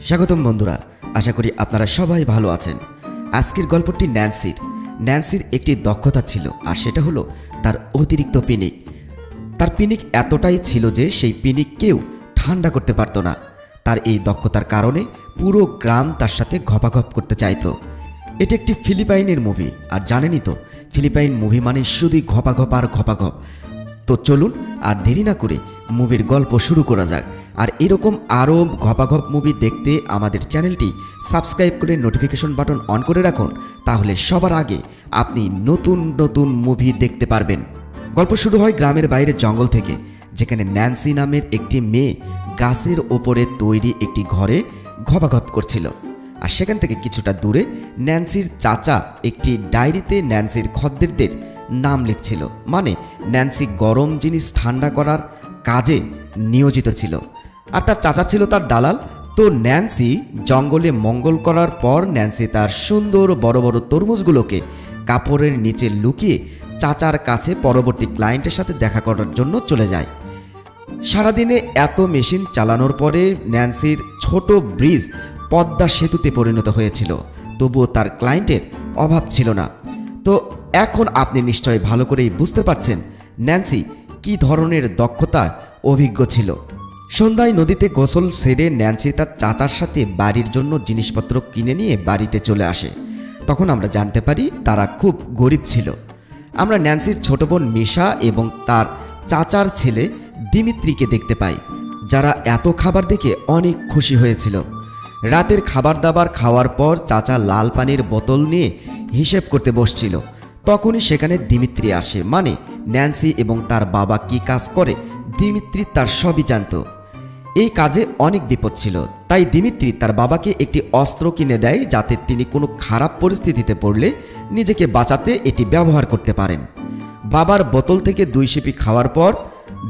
স্বাগতম বন্ধুরা, আশা করি আপনারা সবাই ভালো আছেন। আজকের গল্পটি ন্যান্সির একটি দক্ষতা ছিল, আর সেটা হলো তার অতিরিক্ত পিনিক। তার পিনিক এতটাই ছিল যে সেই পিনিক কেউ ঠান্ডা করতে পারত না। তার এই দক্ষতার কারণে পুরো গ্রাম তার সাথে ঘপাঘপ করতে চাইতো। এটি একটি ফিলিপাইনের মুভি, আর জানেনই তো ফিলিপাইন মুভি মানে শুধুই ঘপাঘপ আর ঘপাঘপ। তো চলুন আর দেরি না করে মুভির গল্প শুরু করা যাক। আর এরকম আরও ঘপাঘপ মুভি দেখতে আমাদের চ্যানেলটি সাবস্ক্রাইব করে নোটিফিকেশন বাটন অন করে রাখুন, তাহলে সবার আগে আপনি নতুন নতুন মুভি দেখতে পারবেন। গল্প শুরু হয় গ্রামের বাইরে জঙ্গল থেকে, যেখানে ন্যান্সি নামের একটি মেয়ে গাছের ওপরে তৈরি একটি ঘরে ঘপাঘপ করছিল। আর সেখান থেকে কিছুটা দূরে ন্যান্সির চাচা একটি ডায়েরিতে ন্যান্সির খদ্দেরদের নাম লিখছিল। মানে ন্যান্সি গরম জিনিস ঠান্ডা করার কাজে নিয়োজিত ছিল, আর তার চাচা ছিল তার দালাল। তো ন্যান্সি জঙ্গলে মঙ্গল করার পর ন্যান্সি তার সুন্দর বড় বড় তরমুজগুলোকে কাপড়ের নিচে লুকিয়ে চাচার কাছে পরবর্তী ক্লায়েন্টের সাথে দেখা করার জন্য চলে যায়। সারাদিনে এত মেশিন চালানোর পরে ন্যান্সির ছোট ব্রিজ পদ্মা সেতুতে পরিণত হয়েছিল, তবুও তার ক্লায়েন্টের অভাব ছিল না। তো এখন আপনি নিশ্চয়ই ভালো করেই বুঝতে পারছেন ন্যান্সি কী ধরনের দক্ষতা অভিজ্ঞ ছিল। সন্ধ্যায় নদীতে গোসল সেরে ন্যান্সি তার চাচার সাথে বাড়ির জন্য জিনিসপত্র কিনে নিয়ে বাড়িতে চলে আসে। তখন আমরা জানতে পারি তারা খুব গরিব ছিল। আমরা ন্যান্সির ছোট বোন মিশা এবং তার চাচার ছেলে দিমিত্রিকে দেখতে পাই, যারা এত খাবার দেখে অনেক খুশি হয়েছিল। রাতের খাবার দাবার খাওয়ার পর চাচা লাল পানির বোতল নিয়ে হিসেব করতে বসছিল। তখনই সেখানে দিমিত্রি আসে। মানে ন্যান্সি এবং তার বাবা কী কাজ করে দিমিত্রি তার সবই জানত। এই কাজে অনেক বিপদ ছিল, তাই দিমিত্রি তার বাবাকে একটি অস্ত্র কিনে দেয়, যাতে তিনি কোনো খারাপ পরিস্থিতিতে পড়লে নিজেকে বাঁচাতে এটি ব্যবহার করতে পারেন। বাবার বোতল থেকে 2 সিপি খাওয়ার পর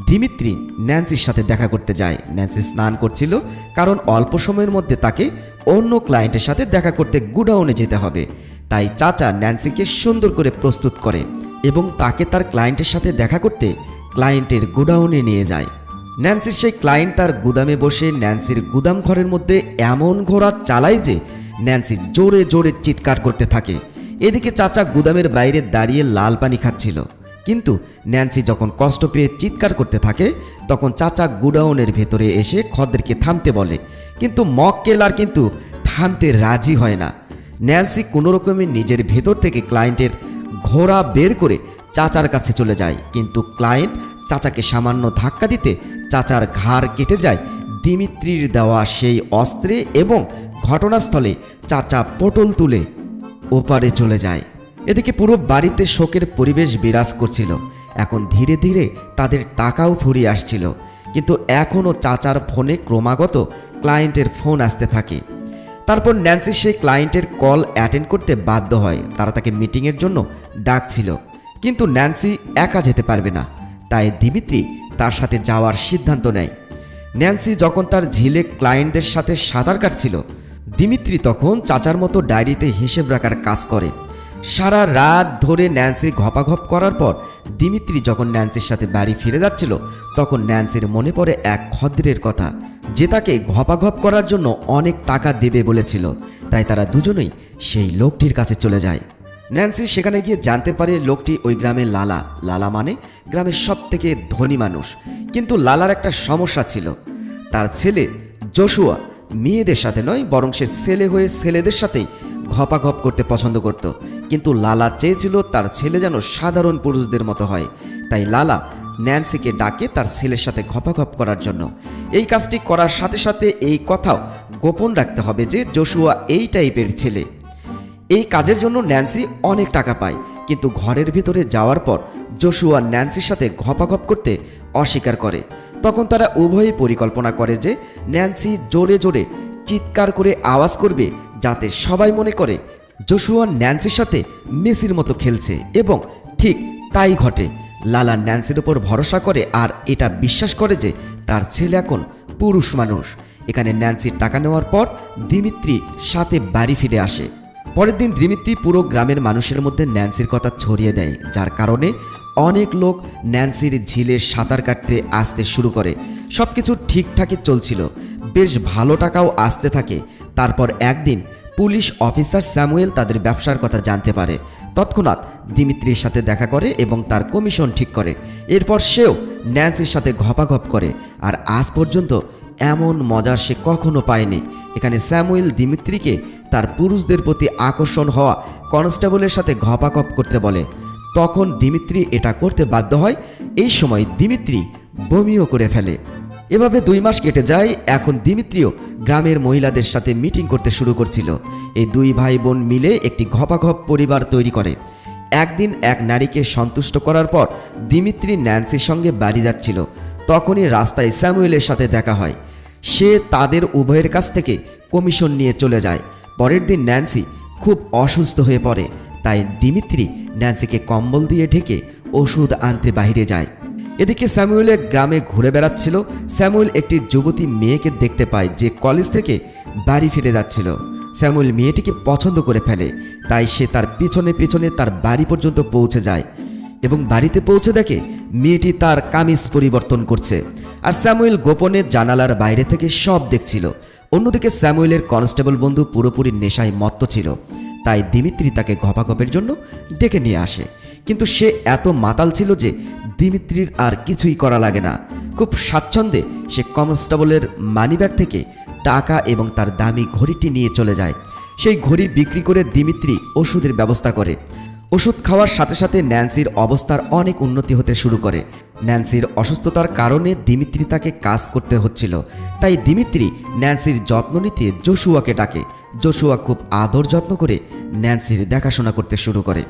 দিমিত্রি ন্যান্সির সাথে দেখা করতে যায়। ন্যান্সি স্নান করছিল, কারণ অল্প সময়ের মধ্যে তাকে অন্য ক্লায়েন্টের সাথে দেখা করতে গুডাউনে যেতে হবে। তাই চাচা ন্যান্সিকে সুন্দর করে প্রস্তুত করে এবং তাকে তার ক্লায়েন্টের সাথে দেখা করতে ক্লায়েন্টের গুডাউনে নিয়ে যায়। ন্যান্সির সেই ক্লায়েন্ট তার গুদামে বসে ন্যান্সির গুদাম ঘরের মধ্যে এমন ঘোড়া চালায় যে ন্যান্সি জোরে জোরে চিৎকার করতে থাকে। এদিকে চাচা গুদামের বাইরে দাঁড়িয়ে লাল পানি খাচ্ছিল। কিন্তু ন্যান্সি যখন কষ্ট পেয়ে চিৎকার করতে থাকে, তখন চাচা গুডাউনের ভেতরে এসে খদ্দেরকে থামতে বলে, কিন্তু মক্কেলার কিন্তু থামতে রাজি হয় না। ন্যান্সি কোনো রকমে নিজের ভেতর থেকে ক্লায়েন্টের ঘোড়া বের করে চাচার কাছে চলে যায়, কিন্তু ক্লায়েন্ট চাচাকে সামান্য ধাক্কা দিতে চাচার ঘাড় কেটে যায় দিমিত্রির দেওয়া সেই অস্ত্রে, এবং ঘটনাস্থলে চাচা পটল তুলে ওপারে চলে যায়। এদিকে পুরো বাড়িতে শোকের পরিবেশ বিরাজ করছিল। এখন ধীরে ধীরে তাদের টাকাও ফুরিয়ে আসছিল, কিন্তু এখনও চাচার ফোনে ক্রমাগত ক্লায়েন্টের ফোন আসতে থাকে। তারপর ন্যান্সি সেই ক্লায়েন্টের কল অ্যাটেন্ড করতে বাধ্য হয়। তারা তাকে মিটিংয়ের জন্য ডাকছিল, কিন্তু ন্যান্সি একা যেতে পারবে না, তাই দিমিত্রি তার সাথে যাওয়ার সিদ্ধান্ত নেয়। ন্যান্সি যখন তার ঝিলে ক্লায়েন্টদের সাথে সাঁতার কাটছিল, দিমিত্রি তখন চাচার মতো ডায়েরিতে হিসেব রাখার কাজ করে। সারা রাত ধরে ন্যান্সি ঘপাঘপ করার পর দিমিত্রি যখন ন্যান্সির সাথে বাড়ি ফিরে যাচ্ছিল, তখন ন্যান্সির মনে পড়ে এক খদ্দেরের কথা, যে তাকে ঘপাঘপ করার জন্য অনেক টাকা দেবে বলেছিল। তাই তারা দুজনেই সেই লোকটির কাছে চলে যায়। ন্যান্সি সেখানে গিয়ে জানতে পারে লোকটি ওই গ্রামের লালা। লালা মানে গ্রামের সব থেকে ধনী মানুষ। কিন্তু লালার একটা সমস্যা ছিল, তার ছেলে জোশুয়া মেয়েদের সাথে নয়, বরং সে ছেলে হয়ে ছেলেদের সাথেই ঘপাঘপ করতে পছন্দ করত। কিন্তু লালা চেয়েছিল তার ছেলে যেন সাধারণ পুরুষদের মতো হয়। তাই লালা ন্যান্সিকে ডাকে তার ছেলের সাথে ঘপাঘপ করার জন্য। এই কাজটি করার সাথে সাথে এই কথাও গোপন রাখতে হবে যে জোশুয়া এই টাইপের ছেলে। এই কাজের জন্য ন্যান্সি অনেক টাকা পায়, কিন্তু ঘরের ভিতরে যাওয়ার পর জোশুয়া ন্যান্সির সাথে ঘপাঘপ করতে অস্বীকার করে। তখন তারা উভয়ই পরিকল্পনা করে যে ন্যান্সি জোরে জোরে চিৎকার করে আওয়াজ করবে, যাতে সবাই মনে করে জোশুয়া ন্যান্সির সাথে মেসির মতো খেলছে, এবং ঠিক তাই ঘটে। লালা ন্যান্সির উপর ভরসা করে আর এটা বিশ্বাস করে যে তার ছেলে এখন পুরুষ মানুষ। এখানে ন্যান্সির টাকা নেওয়ার পর দিমিত্রি সাথে বাড়ি ফিরে আসে। পরের দিন দিমিত্রি পুরো গ্রামের মানুষের মধ্যে ন্যান্সির কথা ছড়িয়ে দেয়, যার কারণে অনেক লোক ন্যান্সির ঝিলে সাঁতার কাটতে আসতে শুরু করে। সবকিছু ঠিকঠাকই চলছিল। বেশ ভালো টাকাও আসতে থাকে। তারপর একদিন পুলিশ অফিসার স্যামুয়েল তাদের ব্যবসার কথা জানতে পারে। তৎক্ষণাৎ দিমিত্রির সাথে দেখা করে এবং তার কমিশন ঠিক করে। এরপর সেও ন্যান্সির সাথে ঘপাঘপ করে, আর আজ পর্যন্ত এমন মজা সে কখনো পায়নি। এখানে স্যামুয়েল দিমিত্রিকে তার পুরুষদের প্রতি আকর্ষণ হওয়া কনস্টেবলের সাথে ঘপাঘপ করতে বলে। তখন দিমিত্রি এটা করতে বাধ্য হয়। এই সময় দিমিত্রি বমিও করে ফেলে। এভাবে 2 মাস কেটে যায়। এখন দিমিত্রিও গ্রামের মহিলাদের সাথে মিটিং করতে শুরু করছিল। এই 2 ভাই বোন মিলে একটি ঘপাঘপ পরিবার তৈরি করে। একদিন এক নারীকে সন্তুষ্ট করার পর দিমিত্রি ন্যান্সির সঙ্গে বাড়ি যাচ্ছিল। তখনই রাস্তায় স্যামুয়েলের সাথে দেখা হয়। সে তাদের উভয়ের কাছ থেকে কমিশন নিয়ে চলে যায়। পরের দিন ন্যান্সি খুব অসুস্থ হয়ে পড়ে। তাই দিমিত্রি ন্যান্সিকে কম্বল দিয়ে ঢেকে ওষুধ আনতে বাইরে যায়। এদিকে স্যামুয়েল গ্রামে ঘুরে বেড়াচ্ছিল। স্যামুয়েল একটি যুবতী মেয়েকে দেখতে পায় যে কলেজ থেকে বাড়ি ফিরে যাচ্ছিল। স্যামুয়েল মেয়েটিকে পছন্দ করে ফেলে। তাই সে তার পিছনে পিছনে তার বাড়ি পর্যন্ত পৌঁছে যায় এবং বাড়িতে পৌঁছে দেখে মেয়েটি তার কামিজ পরিবর্তন করছে। আর স্যামুয়েল গোপনে জানালার বাইরে থেকে সব দেখছিল। অন্যদিকে স্যামুয়েলের কনস্টেবল বন্ধু পুরোপুরি নেশায় মত্ত ছিল। তাই দিমিত্রি তাকে ঘপাঘপের জন্য ডেকে নিয়ে আসে। কিন্তু সে এত মাতাল ছিল যে দিমিত্রির আর কিছুই করা লাগে না। খুব স্বাচ্ছন্দ্যে সে কনস্টেবলের মানিব্যাগ থেকে টাকা এবং তার দামি ঘড়িটি নিয়ে চলে যায়। সেই ঘড়ি বিক্রি করে দিমিত্রি ওষুধের ব্যবস্থা করে। ওষুধ খাওয়ার সাথে সাথে ন্যান্সির অবস্থার অনেক উন্নতি হতে শুরু করে। ন্যান্সির অসুস্থতার কারণে দিমিত্রি তাকে কাজ করতে হচ্ছিল। তাই দিমিত্রি ন্যান্সির যত্ন নিতে জোশুয়াকে ডাকে। জোশুয়া খুব আদর যত্ন করে ন্যান্সির দেখাশোনা করতে শুরু করে।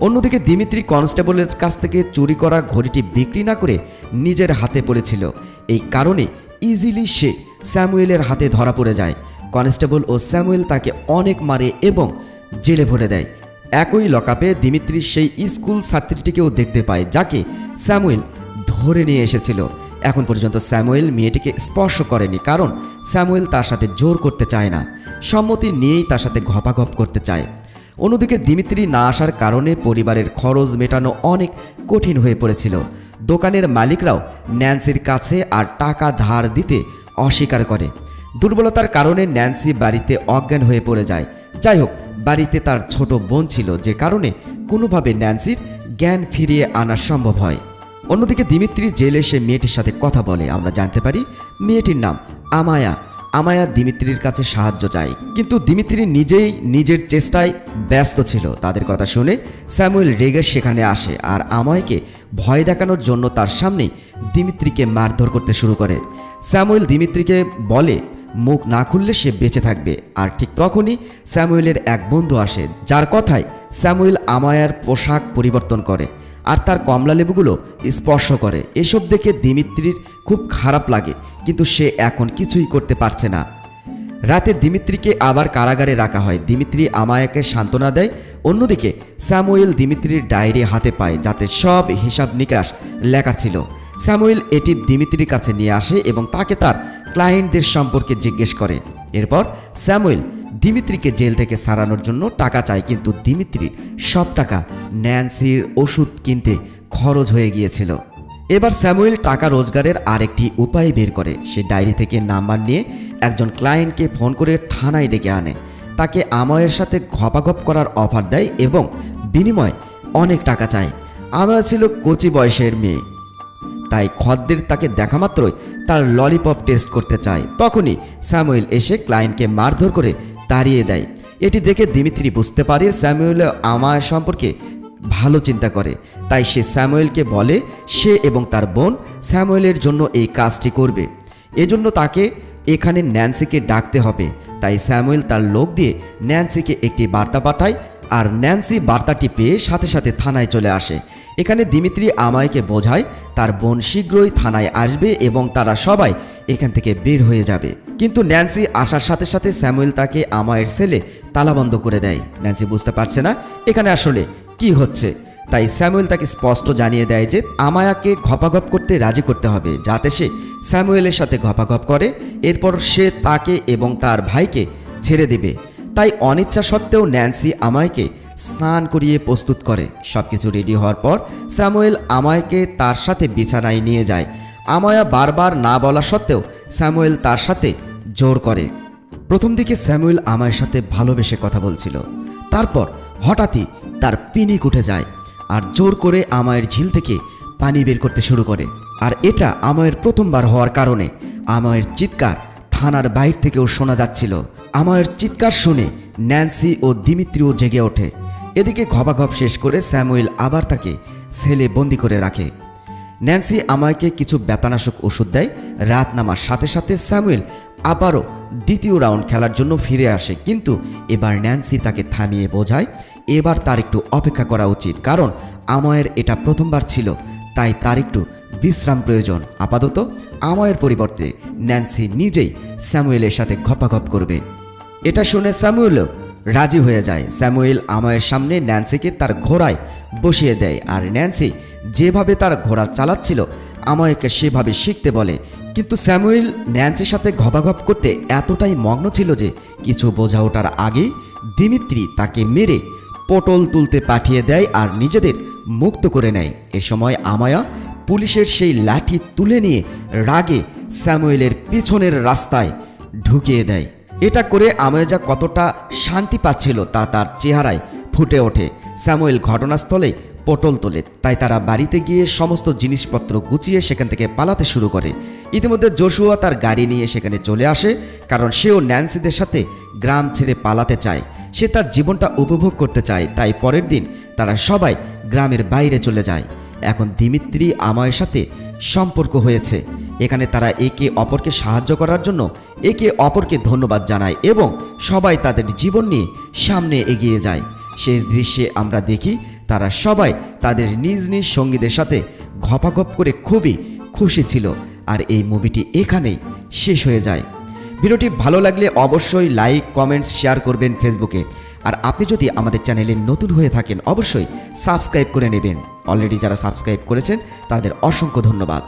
অন্যদিকে দিমিত্রি কনস্টেবলের কাছ থেকে চুরি করা ঘড়িটি বিক্রি না করে নিজের হাতে পড়েছিল। এই কারণে ইজিলি সে স্যামুয়েলের হাতে ধরা পড়ে যায়। কনস্টেবল ও স্যামুয়েল তাকে অনেক মারে এবং জেলে ভরে দেয়। একই লকআপে দিমিত্রি সেই স্কুল ছাত্রীটিকেও দেখতে পায় যাকে স্যামুয়েল ধরে নিয়ে এসেছিল। এখন পর্যন্ত স্যামুয়েল মেয়েটিকে স্পর্শ করেনি, কারণ স্যামুয়েল তার সাথে জোর করতে চায় না, সম্মতি নিয়েই তার সাথে ঘপাঘপ করতে চায়। অন্যদিকে দিমিত্রি না আসার কারণে পরিবারের খরচ মেটানো অনেক কঠিন হয়ে পড়েছিল। দোকানের মালিকরাও ন্যান্সির কাছে আর টাকা ধার দিতে অস্বীকার করে। দুর্বলতার কারণে ন্যান্সি বাড়িতে অজ্ঞান হয়ে পড়ে যায়। যাই হোক, বাড়িতে তার ছোট বোন ছিল, যে কারণে কোনোভাবে ন্যান্সির জ্ঞান ফিরিয়ে আনা সম্ভব হয়। অন্যদিকে দিমিত্রি জেলে সে মেয়েটির সাথে কথা বলে। আমরা জানতে পারি মেয়েটির নাম আমায়া। আমায়া দিমিত্রির কাছে সাহায্য চায়, কিন্তু দিমিত্রি নিজেই নিজের চেষ্টায় ব্যস্ত ছিল। তাদের কথা শুনে স্যামুয়েল রেগে সেখানে আসে আর আমায়াকে ভয় দেখানোর জন্য তার সামনে দিমিত্রিকে মারধর করতে শুরু করে। স্যামুয়েল দিমিত্রিকে বলে মুখ না খুললে সে বেঁচে থাকবে। আর ঠিক তখনই স্যামুয়েলের এক বন্ধু আসে, যার কথায় স্যামুয়েল আমায়ার পোশাক পরিবর্তন করে আর তার কমলা লেবুগুলো স্পর্শ করে। এসব দেখে দিমিত্রির খুব খারাপ লাগে, কিন্তু সে এখন কিছুই করতে পারছে না। রাতে দিমিত্রিকে আবার কারাগারে রাখা হয়। দিমিত্রি আমায়াকে সান্ত্বনা দেয়। অন্যদিকে স্যামুয়েল দিমিত্রির ডায়েরি হাতে পায়, যাতে সব হিসাব নিকাশ লেখা ছিল। স্যামুয়েল এটি দিমিত্রির কাছে নিয়ে আসে এবং তাকে তার ক্লায়েন্টদের সম্পর্কে জিজ্ঞেস করে। এরপর স্যামুয়েল দিমিত্রিকে জেল থেকে ছাড়ানোর জন্য টাকা চায়, কিন্তু দিমিত্রির সব টাকা ন্যান্সির ওষুধ কিনতে খরচ হয়ে গিয়েছিল। এবার স্যামুয়েল টাকা রোজগারের আরেকটি উপায় বের করে। সে ডায়েরি থেকে নাম্বার নিয়ে একজন ক্লায়েন্টকে ফোন করে থানায় ডেকে আনে। তাকে আমায়ের সাথে ঘপাঘপ করার অফার দেয় এবং বিনিময়ে অনেক টাকা চায়। আমায় ছিল কচি বয়সের মেয়ে, তাই খদ্দের তাকে দেখা মাত্রই তার ললিপপ টেস্ট করতে চায়। তখনই স্যামুয়েল এসে ক্লায়েন্টকে মারধর করে তাড়িয়ে দেয়। এটি দেখে দিমিত্রি বুঝতে পারে স্যামুয়েল আমায় সম্পর্কে ভালো চিন্তা করে। তাই সে স্যামুয়েলকে বলে সে এবং তার বোন স্যামুয়েলের জন্য এই কাজটি করবে। এজন্য তাকে এখানে ন্যান্সিকে ডাকতে হবে। তাই স্যামুয়েল তার লোক দিয়ে ন্যান্সিকে একটি বার্তা পাঠায়, আর ন্যান্সি বার্তাটি পেয়ে সাথে সাথে থানায় চলে আসে। এখানে দিমিত্রি আমায়কে বোঝায় তার বোন শীঘ্রই থানায় আসবে এবং তারা সবাই এখান থেকে বের হয়ে যাবে। কিন্তু ন্যান্সি আসার সাথে সাথে স্যামুয়েল তাকে আমায়ের সেলে তালাবন্ধ করে দেয়। ন্যান্সি বুঝতে পারছে না এখানে আসলে কি হচ্ছে। তাই স্যামুয়েল তাকে স্পষ্ট জানিয়ে দেয় যে আমায়াকে ঘপাঘপ করতে রাজি করতে হবে, যাতে সে স্যামুয়েলের সাথে ঘপাঘপ করে। এরপর সে তাকে এবং তার ভাইকে ছেড়ে দেবে। তাই অনিচ্ছা সত্ত্বেও ন্যান্সি আমায়কে স্নান করিয়ে প্রস্তুত করে। সবকিছু রেডি হওয়ার পর স্যামুয়েল আমায়কে তার সাথে বিছানায় নিয়ে যায়। আমায়া বারবার না বলা সত্ত্বেও স্যামুয়েল তার সাথে জোর করে। প্রথম দিকে স্যামুয়েল আমায়ের সাথে ভালোবেসে কথা বলছিল, তারপর হঠাৎই তার পিনিক উঠে যায় আর জোর করে আমায়ের ঝিল থেকে পানি বের করতে শুরু করে। আর এটা আমায়ের প্রথমবার হওয়ার কারণে আমায়ের চিৎকার থানার বাইর থেকেও শোনা যাচ্ছিল। আমায়ের চিৎকার শুনে ন্যান্সি ও দিমিত্রিও জেগে ওঠে। এদিকে ঘপাঘপ শেষ করে স্যামুয়েল আবার তাকে সেলে বন্দি করে রাখে। ন্যান্সি আমায়কে কিছু ব্যথানাশক ওষুধ দেয়। রাত নামার সাথে সাথে স্যামুয়েল আবারও দ্বিতীয় রাউন্ড খেলার জন্য ফিরে আসে, কিন্তু এবার ন্যান্সি তাকে থামিয়ে বোঝায় এবার তার একটু অপেক্ষা করা উচিত, কারণ আমায়ের এটা প্রথমবার ছিল, তাই তার একটু বিশ্রাম প্রয়োজন। আপাতত আমায়ের পরিবর্তে ন্যান্সি নিজেই স্যামুয়েলের সাথে ঘপাঘপ করবে। এটা শুনে স্যামুয়েলও রাজি হয়ে যায়। স্যামুয়েল আমায়ের সামনে ন্যান্সিকে তার ঘোড়ায় বসিয়ে দেয়, আর ন্যান্সি যেভাবে তার ঘোড়া চালাচ্ছিল আমায়কে সেভাবে শিখতে বলে। কিন্তু স্যামুয়েল ন্যান্সির সাথে ঘপাঘপ করতে এতটাই মগ্ন ছিল যে কিছু বোঝা ওঠার আগেই দিমিত্রি তাকে মেরে পটল তুলতে পাঠিয়ে দেয় আর নিজেদের মুক্ত করে নেয়। এ সময় আমায়া পুলিশের সেই লাঠি তুলে নিয়ে রাগে স্যামুয়েলের পিছনের রাস্তায় ঢুকিয়ে দেয়। এটা করে আমায়া কতটা শান্তি পাচ্ছিল তা তার চেহারায় ফুটে ওঠে। স্যামুয়েল ঘটনাস্থলে পটল তোলে, তাই তারা বাড়িতে গিয়ে সমস্ত জিনিসপত্র গুছিয়ে সেখান থেকে পালাতে শুরু করে। ইতিমধ্যে জোশুয়া তার গাড়ি নিয়ে সেখানে চলে আসে, কারণ সেও ন্যান্সিদের সাথে গ্রাম ছেড়ে পালাতে চায়। সে তার জীবনটা উপভোগ করতে চায়, তাই পরের দিন তারা সবাই গ্রামের বাইরে চলে যায়। এখন দিমিত্রি আমায়ের সাথে সম্পর্ক হয়েছে। এখানে তারা একে অপরকে সাহায্য করার জন্য একে অপরকে ধন্যবাদ জানায় এবং সবাই তাদের জীবন নিয়ে সামনে এগিয়ে যায়। শেষ দৃশ্যে আমরা দেখি তারা সবাই তাদের নিজ নিজ সঙ্গীদের সাথে ঘপাঘপ করে খুবই খুশি ছিল। আর এই মুভিটি এখানেই শেষ হয়ে যায়। ভিডিওটি ভালো লাগলে অবশ্যই লাইক, কমেন্টস, শেয়ার করবেন ফেসবুকে। আর আপনি যদি আমাদের চ্যানেলে নতুন হয়ে থাকেন অবশ্যই সাবস্ক্রাইব করে নেবেন। অলরেডি যারা সাবস্ক্রাইব করেছেন তাদের অসংখ্য ধন্যবাদ।